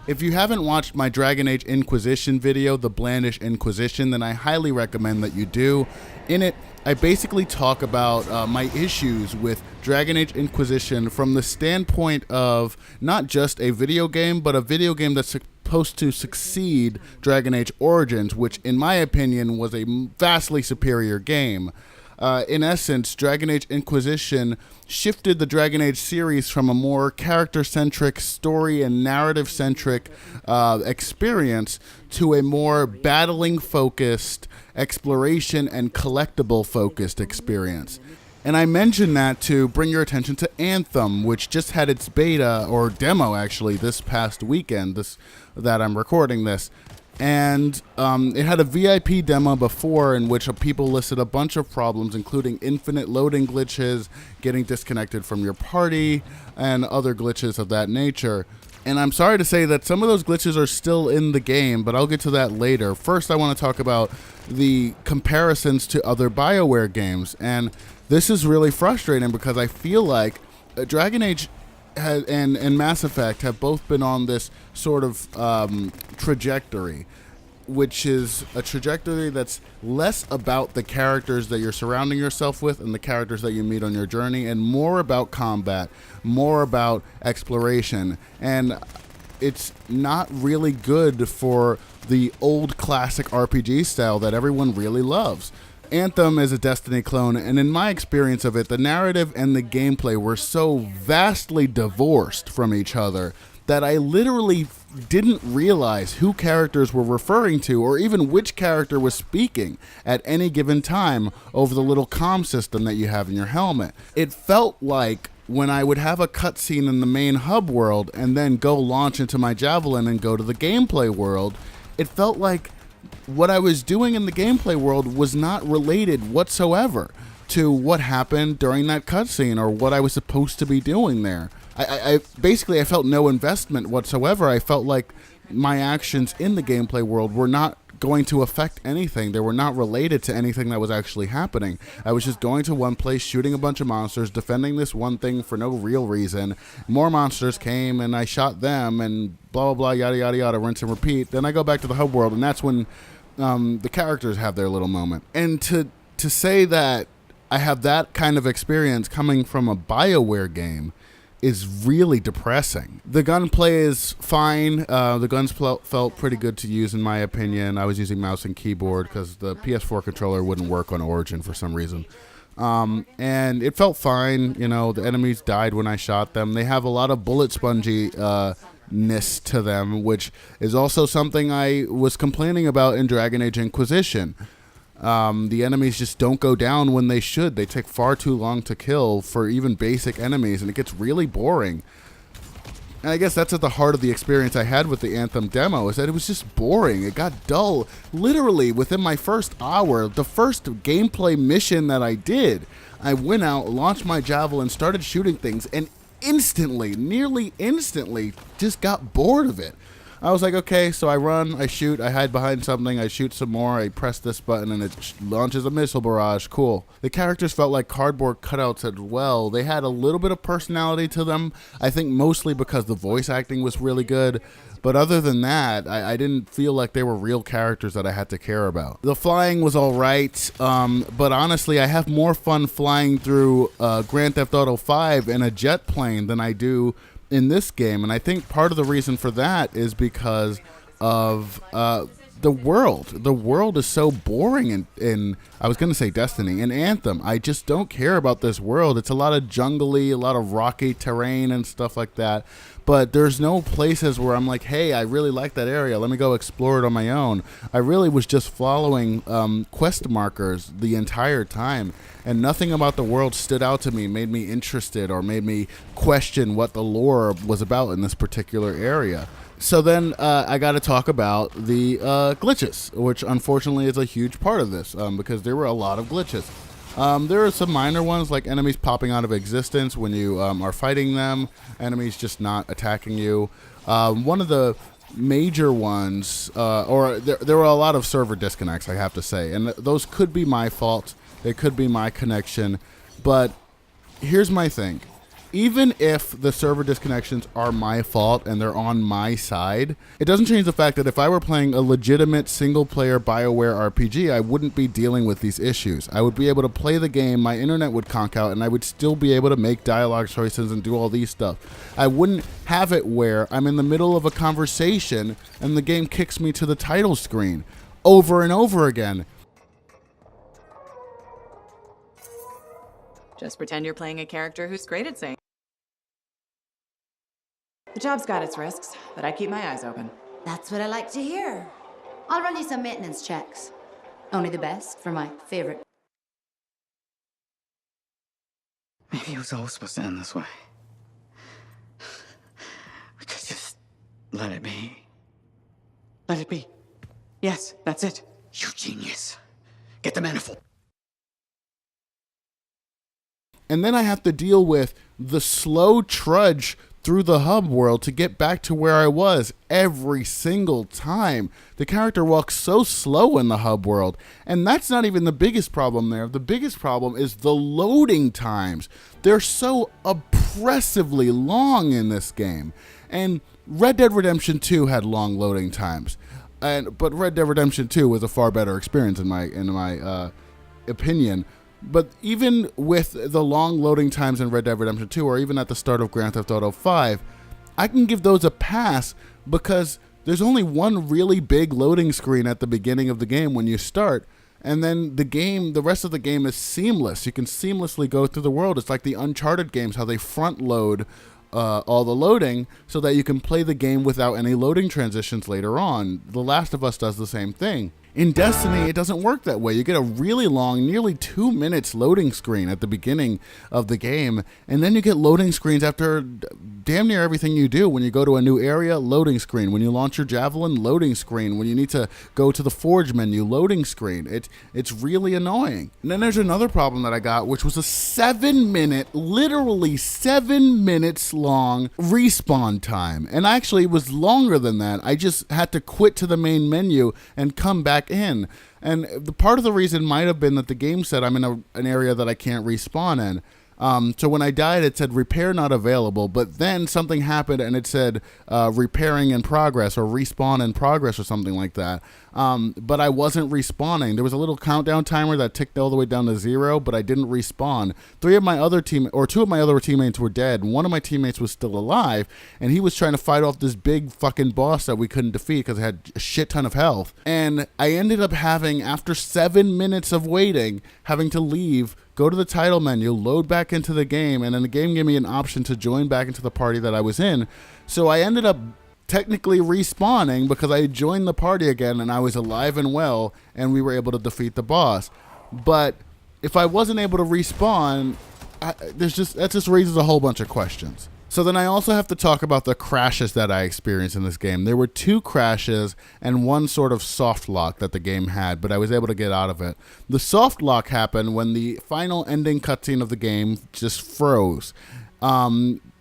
If you haven't watched my Dragon Age Inquisition video, The Blandish Inquisition, then I highly recommend that you do. In it, I basically talk about my issues with Dragon Age Inquisition from the standpoint of not just a video game, but a video game that's supposed to succeed Dragon Age Origins, which in my opinion was a vastly superior game. In essence, Dragon Age Inquisition shifted the Dragon Age series from a more character-centric, story and narrative-centric experience to a more battling-focused, exploration and collectible-focused experience. And I mention that to bring your attention to Anthem, which just had its beta, or demo actually, this past weekend, that I'm recording this. And it had a VIP demo before in which people listed a bunch of problems, including infinite loading glitches, getting disconnected from your party, and other glitches of that nature. And I'm sorry to say that some of those glitches are still in the game, but I'll get to that later. First, I want to talk about the comparisons to other bioware games. And this is really frustrating because I feel like Dragon Age and Mass Effect have both been on this sort of trajectory, which is a trajectory that's less about the characters that you're surrounding yourself with and the characters that you meet on your journey, and more about combat, more about exploration. And it's not really good for the old classic RPG style that everyone really loves. Anthem is a Destiny clone, and in my experience of it, the narrative and the gameplay were so vastly divorced from each other that I literally didn't realize who characters were referring to or even which character was speaking at any given time over the little comm system that you have in your helmet. It felt like when I would have a cutscene in the main hub world and then go launch into my Javelin and go to the gameplay world, it felt like what I was doing in the gameplay world was not related whatsoever to what happened during that cutscene or what I was supposed to be doing there. I basically felt no investment whatsoever. I felt like my actions in the gameplay world were not going to affect anything. They were not related to anything that was actually happening. I was just going to one place, shooting a bunch of monsters, defending this one thing for no real reason. More monsters came and I shot them and blah, blah, blah, yada, yada, yada, rinse and repeat. Then I go back to the hub world, and that's when the characters have their little moment. And to say that I have that kind of experience coming from a BioWare game is really depressing. The gunplay is fine. The guns felt pretty good to use, in my opinion. I was using mouse and keyboard because the PS4 controller wouldn't work on Origin for some reason. And it felt fine. You know, the enemies died when I shot them. They have a lot of bullet spongy-ness to them, which is also something I was complaining about in Dragon Age Inquisition. The enemies just don't go down when they should. They take far too long to kill for even basic enemies, and it gets really boring. And I guess that's at the heart of the experience I had with the Anthem demo, is that it was just boring. It got dull. Literally, within my first hour, the first gameplay mission that I did, I went out, launched my Javelin, started shooting things, and instantly, nearly instantly, just got bored of it. I was like, okay, so I run, I shoot, I hide behind something, I shoot some more, I press this button, and it launches a missile barrage. Cool. The characters felt like cardboard cutouts as well. They had a little bit of personality to them, I think mostly because the voice acting was really good. But other than that, I didn't feel like they were real characters that I had to care about. The flying was all right, but honestly, I have more fun flying through Grand Theft Auto 5 in a jet plane than I do in this game, and I think part of the reason for that is because of the world. The world is so boring in I was going to say Destiny, in Anthem. I just don't care about this world. It's a lot of jungly, a lot of rocky terrain and stuff like that, but there's no places where I'm like, hey, I really like that area, let me go explore it on my own. I really was just following quest markers the entire time, and nothing about the world stood out to me, made me interested, or made me question what the lore was about in this particular area. So then I got to talk about the glitches, which unfortunately is a huge part of this, because there were a lot of glitches. There are some minor ones, like enemies popping out of existence when you are fighting them, enemies just not attacking you. One of the major ones, there were a lot of server disconnects, I have to say, and those could be my fault. It could be my connection, but here's my thing. even if the server disconnections are my fault and they're on my side, it doesn't change the fact that if I were playing a legitimate single-player BioWare RPG, I wouldn't be dealing with these issues. I would be able to play the game, my internet would conk out, and I would still be able to make dialogue choices and do all these stuff. I wouldn't have it where I'm in the middle of a conversation and the game kicks me to the title screen over and over again. Just pretend you're playing a character who's great at saying. The job's got its risks, but I keep my eyes open. That's what I like to hear. I'll run you some maintenance checks. Only the best for my favorite. Maybe it was always supposed to end this way. We could just let it be. Let it be. Yes, that's it. You genius. Get the manifold. And then I have to deal with the slow trudge through the hub world to get back to where I was every single time. The character walks so slow in the hub world, and that's not even the biggest problem there. The biggest problem is the loading times. They're so oppressively long in this game. And Red Dead Redemption 2 had long loading times, but Red Dead Redemption 2 was a far better experience in my opinion. But even with the long loading times in Red Dead Redemption 2, or even at the start of Grand Theft Auto 5, I can give those a pass because there's only one really big loading screen at the beginning of the game when you start, and then the rest of the game is seamless. You can seamlessly go through the world. It's like the Uncharted games, how they front load all the loading so that you can play the game without any loading transitions later on. The Last of Us does the same thing. In Destiny, it doesn't work that way. You get a really long, nearly 2 minutes loading screen at the beginning of the game, and then you get loading screens after damn near everything you do. When you go to a new area, loading screen. When you launch your javelin, loading screen. When you need to go to the forge menu, loading screen. It's really annoying. And then there's another problem that I got, which was a 7-minute, literally 7 minutes long respawn time. And actually, it was longer than that. I just had to quit to the main menu and come back in. And the part of the reason might have been that the game said I'm in an area that I can't respawn in. So when I died, it said repair not available, but then something happened and it said repairing in progress or respawn in progress or something like that. But I wasn't respawning. There was a little countdown timer that ticked all the way down to 0, but I didn't respawn. Two of my other teammates were dead. One of my teammates was still alive, and he was trying to fight off this big fucking boss that we couldn't defeat because it had a shit ton of health. And I ended up having, after 7 minutes of waiting, having to leave, go to the title menu, load back into the game, and then the game gave me an option to join back into the party that I was in. So I ended up technically respawning because I joined the party again and I was alive and well, and we were able to defeat the boss. But if I wasn't able to respawn, that just raises a whole bunch of questions. So then I also have to talk about the crashes that I experienced in this game. There were 2 crashes and one sort of soft lock that the game had, but I was able to get out of it. The soft lock happened when the final ending cutscene of the game just froze.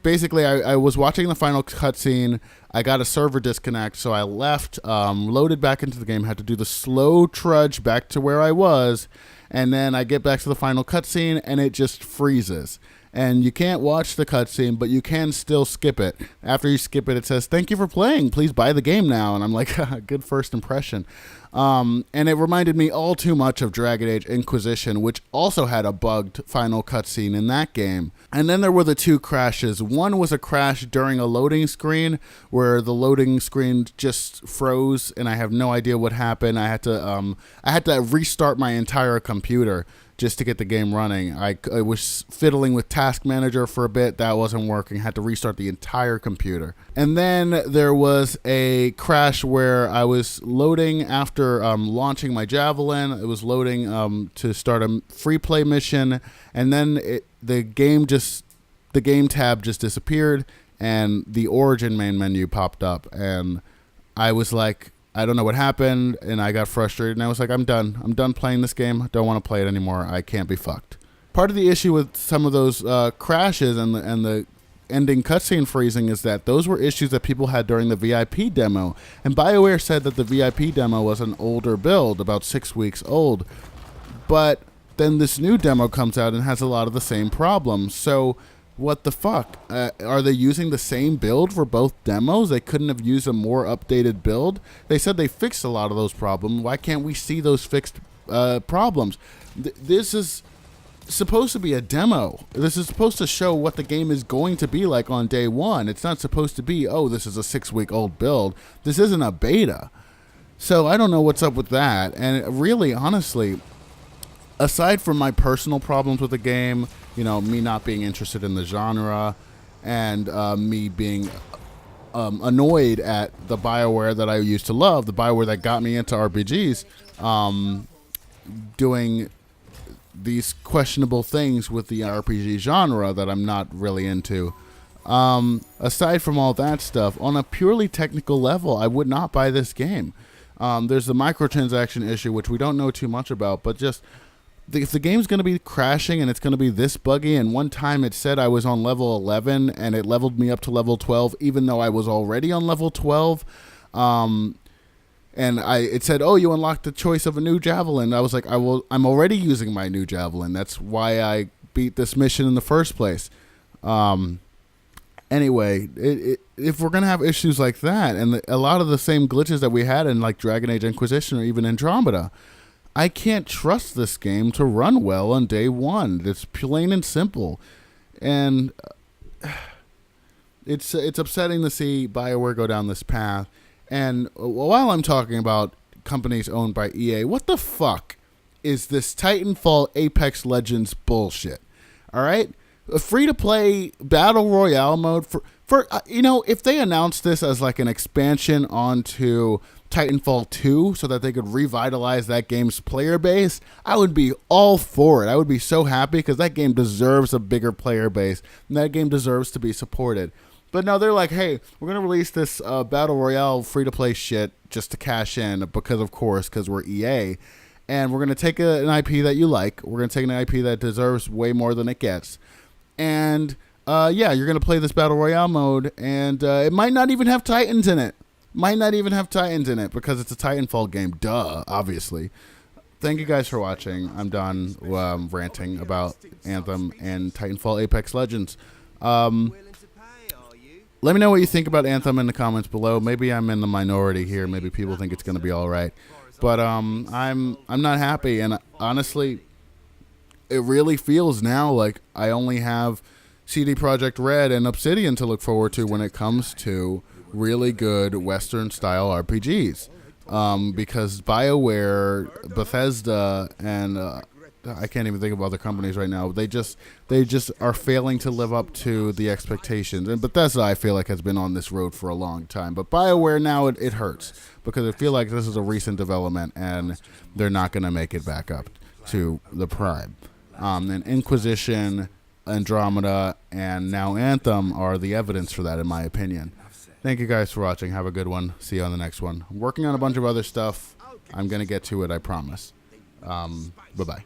Basically, I was watching the final cutscene. I got a server disconnect, so I left, loaded back into the game, had to do the slow trudge back to where I was, and then I get back to the final cutscene, and it just freezes. And you can't watch the cutscene, but you can still skip it. After you skip it, it says, "Thank you for playing. Please buy the game now." And I'm like, good first impression. And it reminded me all too much of Dragon Age Inquisition, which also had a bugged final cutscene in that game. And then there were the 2 crashes. One was a crash during a loading screen, where the loading screen just froze, and I have no idea what happened. I had to restart my entire computer just to get the game running. I was fiddling with Task Manager for a bit. That wasn't working. Had to restart the entire computer. And then there was a crash where I was loading after launching my Javelin. It was loading to start a free play mission, and then the game tab just disappeared, and the Origin main menu popped up, and I was like, I don't know what happened, and I got frustrated, and I was like, I'm done playing this game. I don't want to play it anymore. I can't be fucked. Part of the issue with some of those crashes and the ending cutscene freezing is that those were issues that people had during the VIP demo, and BioWare said that the VIP demo was an older build, about 6 weeks old, but then this new demo comes out and has a lot of the same problems. So What the fuck? Are they using the same build for both demos? They couldn't have used a more updated build? They said they fixed a lot of those problems. Why can't we see those fixed problems? This is supposed to be a demo. This is supposed to show what the game is going to be like on day one. It's not supposed to be, oh, this is a 6-week-old build. This isn't a beta. So I don't know what's up with that. And really, honestly, aside from my personal problems with the game, you know, me not being interested in the genre, and me being annoyed at the bioware that I used to love, the bioware that got me into RPGs, doing these questionable things with the RPG genre that I'm not really into. Aside from all that stuff, on a purely technical level, I would not buy this game. There's the microtransaction issue, which we don't know too much about, but just if the game's going to be crashing and it's going to be this buggy, and one time it said I was on level 11 and it leveled me up to level 12, even though I was already on level 12, and it said, oh, you unlocked the choice of a new javelin. I was like, I'm already using my new javelin. That's why I beat this mission in the first place. Anyway, if we're going to have issues like that, and a lot of the same glitches that we had in like Dragon Age Inquisition or even Andromeda, I can't trust this game to run well on day one. It's plain and simple. And it's upsetting to see BioWare go down this path. And while I'm talking about companies owned by EA, what the fuck is this Titanfall Apex Legends bullshit? All right? A free-to-play battle royale mode for you know, if they announced this as like an expansion onto Titanfall 2 so that they could revitalize that game's player base, I would be all for it. I would be so happy because that game deserves a bigger player base and that game deserves to be supported. But no, they're like, hey, we're going to release this battle royale free-to-play shit just to cash in because we're EA. And we're going to take an IP that you like. We're going to take an IP that deserves way more than it gets. And yeah, you're going to play this battle royale mode, and it might not even have Titans in it. Because it's a Titanfall game. Duh, obviously. Thank you guys for watching. I'm done ranting about Anthem and Titanfall Apex Legends. Let me know what you think about Anthem in the comments below. Maybe I'm in the minority here. Maybe people think it's going to be all right. But I'm not happy, and honestly, it really feels now like I only have CD Projekt Red and Obsidian to look forward to when it comes to really good Western-style RPGs. Because BioWare, Bethesda, and I can't even think of other companies right now. They just are failing to live up to the expectations. And Bethesda, I feel like, has been on this road for a long time. But BioWare now, it hurts because I feel like this is a recent development and they're not going to make it back up to the prime. And Inquisition, Andromeda, and now Anthem are the evidence for that, in my opinion. Thank you guys for watching. Have a good one. See you on the next one. I'm working on a bunch of other stuff. I'm going to get to it, I promise. Bye-bye.